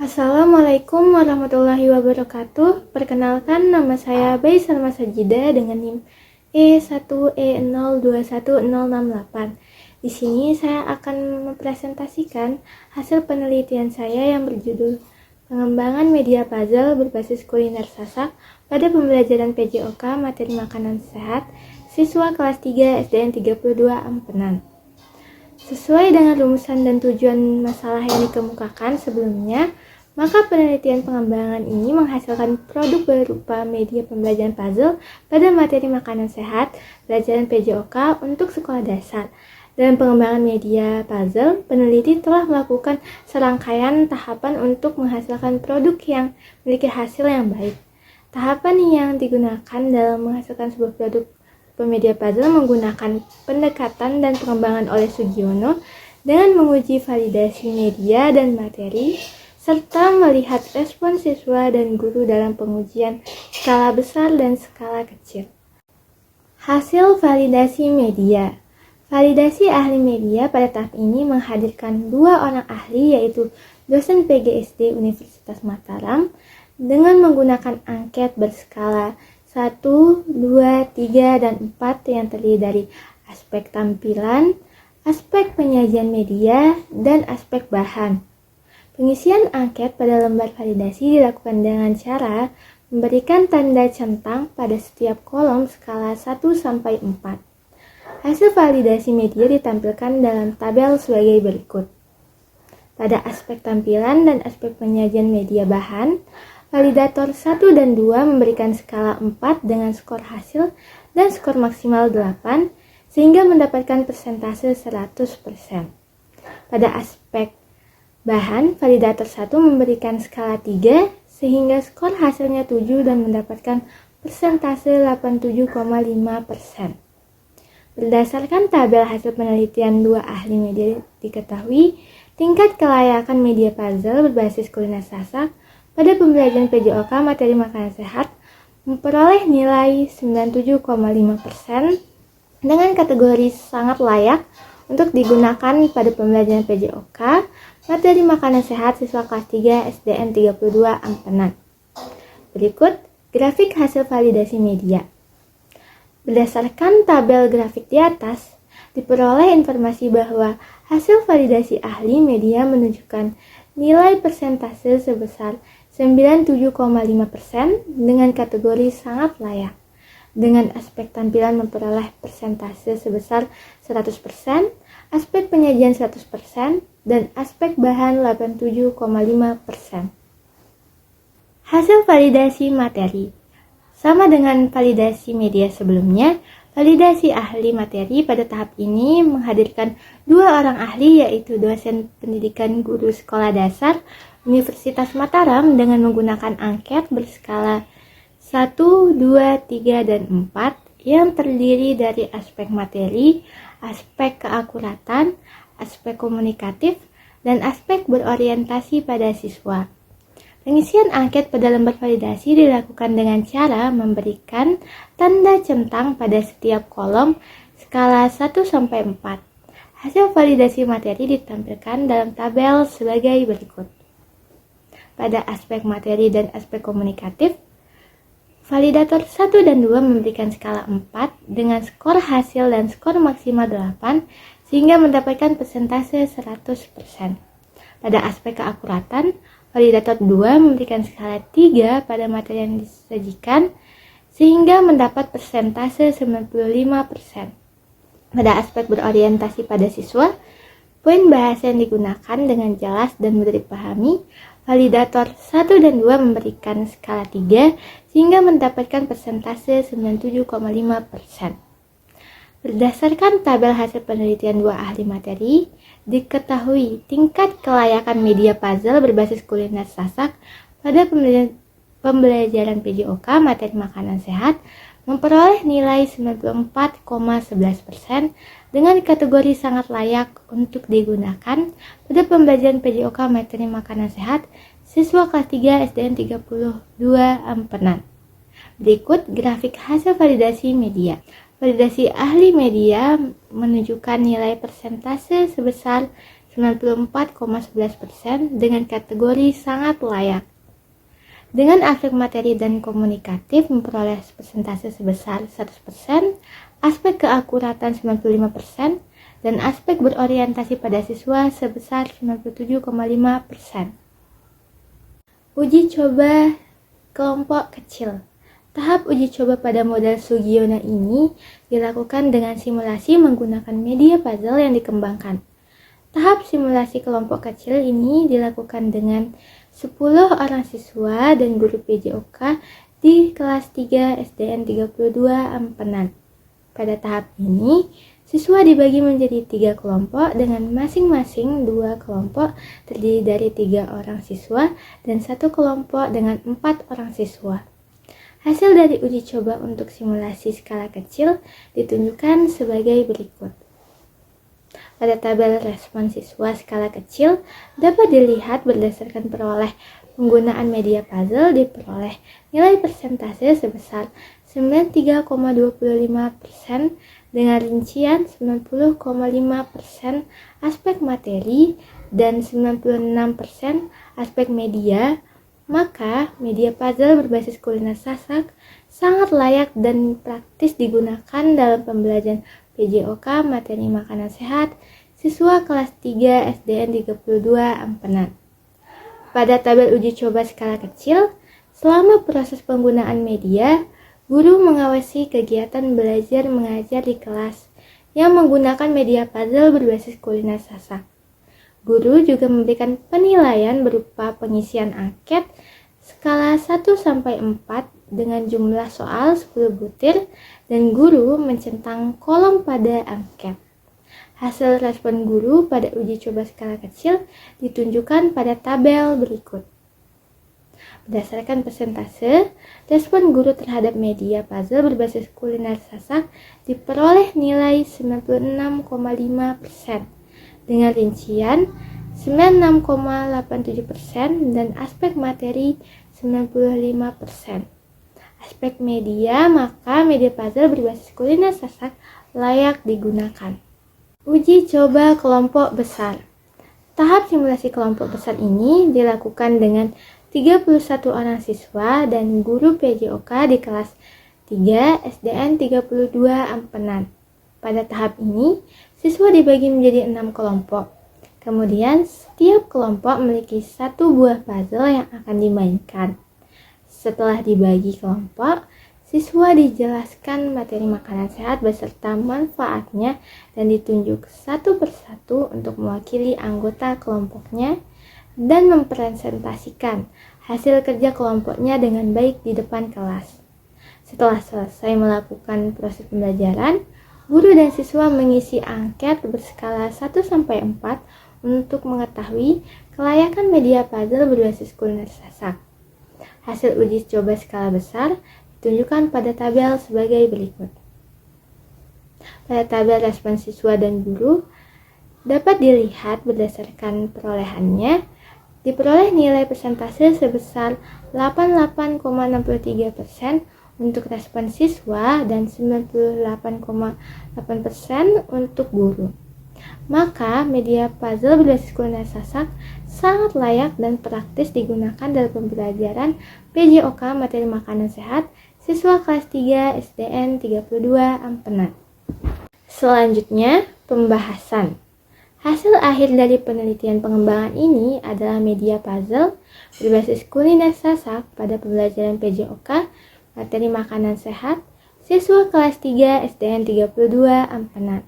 Assalamualaikum warahmatullahi wabarakatuh. Perkenalkan, nama saya Bayi Salma Sajida dengan NIM E1E021068. Di sini saya akan mempresentasikan hasil penelitian saya yang berjudul Pengembangan Media Puzzle berbasis kuliner Sasak pada pembelajaran PJOK materi makanan sehat siswa kelas 3 SDN 32 Ampenan. Sesuai dengan rumusan dan tujuan masalah yang dikemukakan sebelumnya, maka penelitian pengembangan ini menghasilkan produk berupa media pembelajaran puzzle pada materi makanan sehat pelajaran PJOK untuk sekolah dasar. Dalam pengembangan media puzzle, peneliti telah melakukan serangkaian tahapan untuk menghasilkan produk yang memiliki hasil yang baik. Tahapan yang digunakan dalam menghasilkan sebuah produk media puzzle menggunakan pendekatan dan pengembangan oleh Sugiono dengan menguji validasi media dan materi, serta melihat respon siswa dan guru dalam pengujian skala besar dan skala kecil. Hasil validasi media. Validasi ahli media pada tahap ini menghadirkan dua orang ahli, yaitu dosen PGSD Universitas Mataram dengan menggunakan angket berskala 1, 2, 3, dan 4 yang terdiri dari aspek tampilan, aspek penyajian media, dan aspek bahan. Pengisian angket pada lembar validasi dilakukan dengan cara memberikan tanda centang pada setiap kolom skala 1-4. Hasil validasi media ditampilkan dalam tabel sebagai berikut. Pada aspek tampilan dan aspek penyajian media bahan, validator 1 dan 2 memberikan skala 4 dengan skor hasil dan skor maksimal 8 sehingga mendapatkan persentase 100%. Pada aspek bahan, validator 1 memberikan skala 3 sehingga skor hasilnya 7 dan mendapatkan persentase 87,5%. Berdasarkan tabel hasil penelitian dua ahli media diketahui tingkat kelayakan media puzzle berbasis kuliner Sasak pada pembelajaran PJOK materi makanan sehat memperoleh nilai 97,5% dengan kategori sangat layak untuk digunakan pada pembelajaran PJOK materi makanan sehat siswa kelas 3 SDN 32 Ampenan. Berikut grafik hasil validasi media. Berdasarkan tabel grafik di atas, diperoleh informasi bahwa hasil validasi ahli media menunjukkan nilai persentase sebesar 97,5% dengan kategori sangat layak. Dengan aspek tampilan memperoleh persentase sebesar 100%, aspek penyajian 100%, dan aspek bahan 87,5%. Hasil validasi materi. Sama dengan validasi media sebelumnya, validasi ahli materi pada tahap ini menghadirkan dua orang ahli, yaitu dosen pendidikan guru sekolah dasar Universitas Mataram dengan menggunakan angket berskala 1, 2, 3, dan 4 yang terdiri dari aspek materi, aspek keakuratan, aspek komunikatif, dan aspek berorientasi pada siswa. Pengisian angket pada lembar validasi dilakukan dengan cara memberikan tanda centang pada setiap kolom skala 1-4. Hasil validasi materi ditampilkan dalam tabel sebagai berikut. Pada aspek materi dan aspek komunikatif, validator 1 dan 2 memberikan skala 4 dengan skor hasil dan skor maksimal 8 sehingga mendapatkan persentase 100%. Pada aspek keakuratan, validator 2 memberikan skala 3 pada materi yang disajikan sehingga mendapat persentase 95%. Pada aspek berorientasi pada siswa, poin bahasa yang digunakan dengan jelas dan mudah dipahami, validator 1 dan 2 memberikan skala 3 sehingga mendapatkan persentase 97,5%. Berdasarkan tabel hasil penelitian dua ahli materi, diketahui tingkat kelayakan media puzzle berbasis kuliner Sasak pada pembelajaran PJOK materi makanan sehat memperoleh nilai 94,11% dengan kategori sangat layak untuk digunakan pada pembelajaran PJOK materi makanan sehat siswa kelas 3 SDN 32 Ampenan. Berikut grafik hasil validasi media. Validasi ahli media menunjukkan nilai persentase sebesar 94,11% dengan kategori sangat layak. Dengan aspek materi dan komunikatif memperoleh persentase sebesar 100%, aspek keakuratan 95%, dan aspek berorientasi pada siswa sebesar 97,5%. Uji coba kelompok kecil. Tahap uji coba pada model Sugiono ini dilakukan dengan simulasi menggunakan media puzzle yang dikembangkan. Tahap simulasi kelompok kecil ini dilakukan dengan 10 orang siswa dan guru PJOK di kelas 3 SDN 32 Ampenan. Pada tahap ini, siswa dibagi menjadi 3 kelompok dengan masing-masing 2 kelompok terdiri dari 3 orang siswa dan 1 kelompok dengan 4 orang siswa. Hasil dari uji coba untuk simulasi skala kecil ditunjukkan sebagai berikut. Pada tabel respon siswa skala kecil dapat dilihat berdasarkan peroleh penggunaan media puzzle diperoleh nilai persentase sebesar 93,25% dengan rincian 90,5% aspek materi dan 96% aspek media. Maka media puzzle berbasis kuliner Sasak sangat layak dan praktis digunakan dalam pembelajaran PJOK materi makanan sehat siswa kelas 3 SDN 32 Ampenan. Pada tabel uji coba skala kecil, selama proses penggunaan media, guru mengawasi kegiatan belajar mengajar di kelas yang menggunakan media puzzle berbasis kuliner Sasak. Guru juga memberikan penilaian berupa pengisian angket skala 1-4 dengan jumlah soal 10 butir dan guru mencentang kolom pada angket. Hasil respon guru pada uji coba skala kecil ditunjukkan pada tabel berikut. Berdasarkan persentase, respon guru terhadap media puzzle berbasis kuliner Sasak diperoleh nilai 96,5% dengan rincian 96,87% dan aspek materi 95%. Aspek media, maka media puzzle berbasis kuliner Sasak layak digunakan. Uji coba kelompok besar. Tahap simulasi kelompok besar ini dilakukan dengan 31 orang siswa dan guru PJOK di kelas 3 SDN 32 Ampenan. Pada tahap ini, siswa dibagi menjadi 6 kelompok. Kemudian, setiap kelompok memiliki 1 buah puzzle yang akan dimainkan. Setelah dibagi kelompok, siswa dijelaskan materi makanan sehat beserta manfaatnya dan ditunjuk satu persatu untuk mewakili anggota kelompoknya dan mempresentasikan hasil kerja kelompoknya dengan baik di depan kelas. Setelah selesai melakukan proses pembelajaran, guru dan siswa mengisi angket berskala 1-4 untuk mengetahui kelayakan media puzzle berbasis kuliner Sasak. Hasil uji coba skala besar ditunjukkan pada tabel sebagai berikut. Pada tabel respon siswa dan guru dapat dilihat berdasarkan perolehannya, diperoleh nilai persentase sebesar 88,63% untuk respon siswa dan 98,8% untuk guru. Maka media puzzle berbasis kuliner Sasak sangat layak dan praktis digunakan dalam pembelajaran PJOK materi makanan sehat siswa kelas 3 SDN 32 Ampenan. Selanjutnya, pembahasan. Hasil akhir dari penelitian pengembangan ini adalah media puzzle berbasis kuliner Sasak pada pembelajaran PJOK materi makanan sehat siswa kelas 3 SDN 32 Ampenan.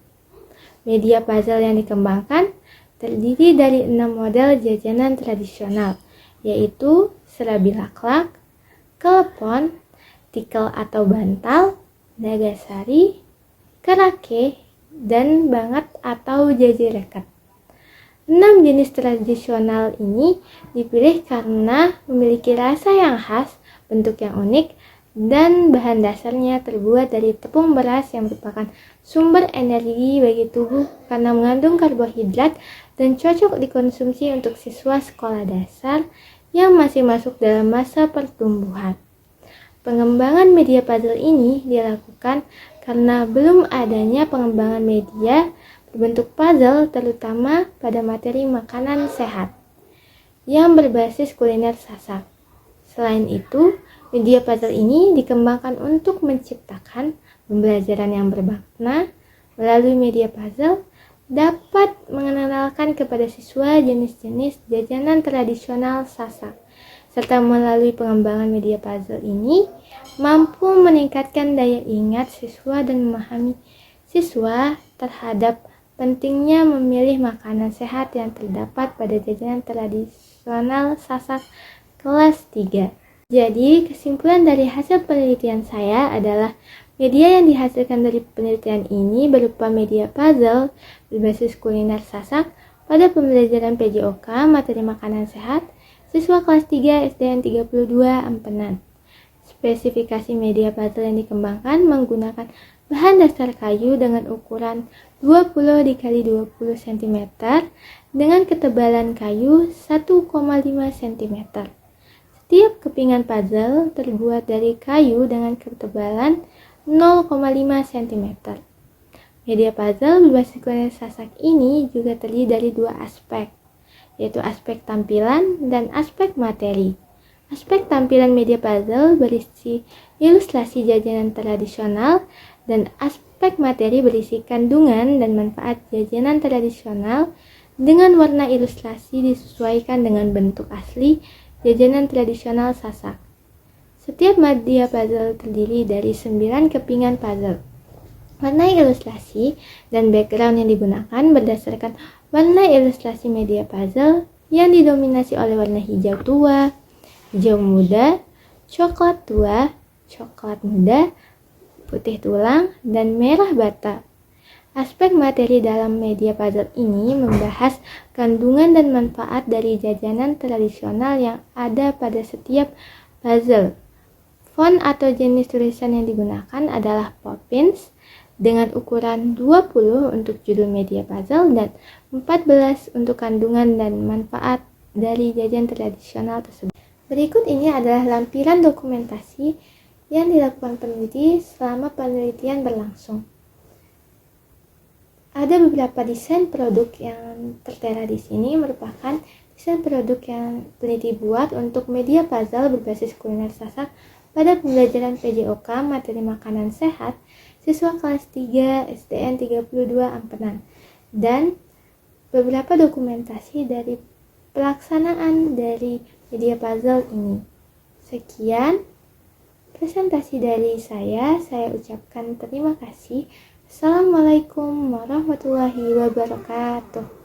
Media puzzle yang dikembangkan terdiri dari 6 model jajanan tradisional, yaitu serabi laklak, kelepon, tikel atau bantal, nagasari, kerake, dan banget atau jajireket. 6 jenis tradisional ini dipilih karena memiliki rasa yang khas, bentuk yang unik, dan bahan dasarnya terbuat dari tepung beras yang merupakan sumber energi bagi tubuh karena mengandung karbohidrat dan cocok dikonsumsi untuk siswa sekolah dasar yang masih masuk dalam masa pertumbuhan. Pengembangan media puzzle ini dilakukan karena belum adanya pengembangan media berbentuk puzzle terutama pada materi makanan sehat yang berbasis kuliner Sasak. Selain itu, media puzzle ini dikembangkan untuk menciptakan pembelajaran yang bermakna. Melalui media puzzle dapat mengenalkan kepada siswa jenis-jenis jajanan tradisional Sasak, serta melalui pengembangan media puzzle ini mampu meningkatkan daya ingat siswa dan memahami siswa terhadap pentingnya memilih makanan sehat yang terdapat pada jajanan tradisional Sasak kelas 3. Jadi, kesimpulan dari hasil penelitian saya adalah media yang dihasilkan dari penelitian ini berupa media puzzle berbasis kuliner Sasak pada pembelajaran PJOK materi makanan sehat siswa kelas 3 SDN 32 Ampenan. Spesifikasi media puzzle yang dikembangkan menggunakan bahan dasar kayu dengan ukuran 20 x 20 cm dengan ketebalan kayu 1,5 cm. Setiap kepingan puzzle terbuat dari kayu dengan ketebalan 0,5 cm. Media puzzle berbasis kuliner Sasak ini juga terdiri dari dua aspek, yaitu aspek tampilan dan aspek materi. Aspek tampilan media puzzle berisi ilustrasi jajanan tradisional dan aspek materi berisi kandungan dan manfaat jajanan tradisional dengan warna ilustrasi disesuaikan dengan bentuk asli jajanan tradisional Sasak. Setiap media puzzle terdiri dari 9 kepingan puzzle. Warna ilustrasi dan background yang digunakan berdasarkan warna ilustrasi media puzzle yang didominasi oleh warna hijau tua, hijau muda, coklat tua, coklat muda, putih tulang, dan merah bata. Aspek materi dalam media puzzle ini membahas kandungan dan manfaat dari jajanan tradisional yang ada pada setiap puzzle. Font atau jenis tulisan yang digunakan adalah Poppins dengan ukuran 20 untuk judul media puzzle dan 14 untuk kandungan dan manfaat dari jajanan tradisional tersebut. Berikut ini adalah lampiran dokumentasi yang dilakukan peneliti selama penelitian berlangsung. Ada beberapa desain produk yang tertera di sini merupakan desain produk yang peneliti buat untuk media puzzle berbasis kuliner Sasak pada pembelajaran PJOK materi makanan sehat siswa kelas 3 SDN 32 Ampenan, dan beberapa dokumentasi dari pelaksanaan dari media puzzle ini. Sekian presentasi dari saya ucapkan terima kasih. Assalamualaikum warahmatullahi wabarakatuh.